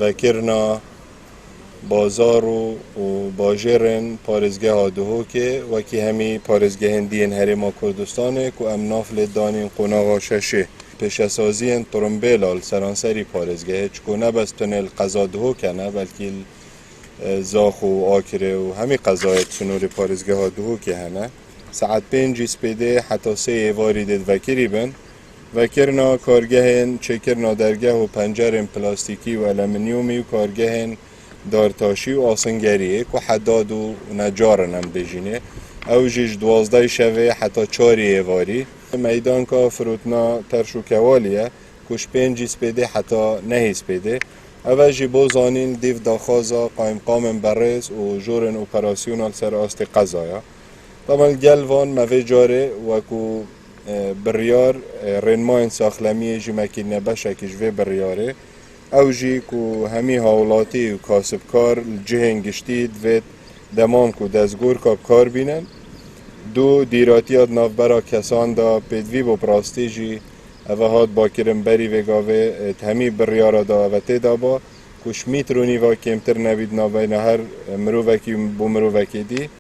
و کرنا بازار و باجرن پارزگاه آدهو که وکی همی پارزگاه هندین هرما کردستانه که ام نافل دانین قناغا ششه پیشسازی ترمبیلال سرانسری پارزگاه چکو نبست تنل قضا دهو کنه بلکه زاخ و آکره و همی قضایت سنور پارزگاه دهو که هنه ساعت 5 سپیده حتی 3 ایواری دید وکری بن وکرنا کارگهن چکرنا درگه و پنجرن پلاستیکی و المنیومی و کارگهن دارتاشی و آسنگریه که حداد و نجارن هم بجینه او جیج 12 شوه حتی 4 ایواری میدان که فروتنا ترشو کوالیه کش 5 سپیده حتی 9 سپیده او جی بوزانین دیو داخازا قایم قام برز و جورن اپراسیونال سر آست قضایا طبعا گلوان موی جاره وکو بریار رنماین ساخلمی جی مکین نبشه کجوه بریاره او جی که همی حولاتی و کاسبکار جهن گشتید و دمام که دزگور کاب کار بینن دو دیراتیات نافبرا کسان دا پیدوی با پراستی جی اوه هاد با کرم بری وگاوه همی بریارا دا اوه تیدا با کش میترونی و کمتر نوید نابین هر مرووکی بو مرووکی دی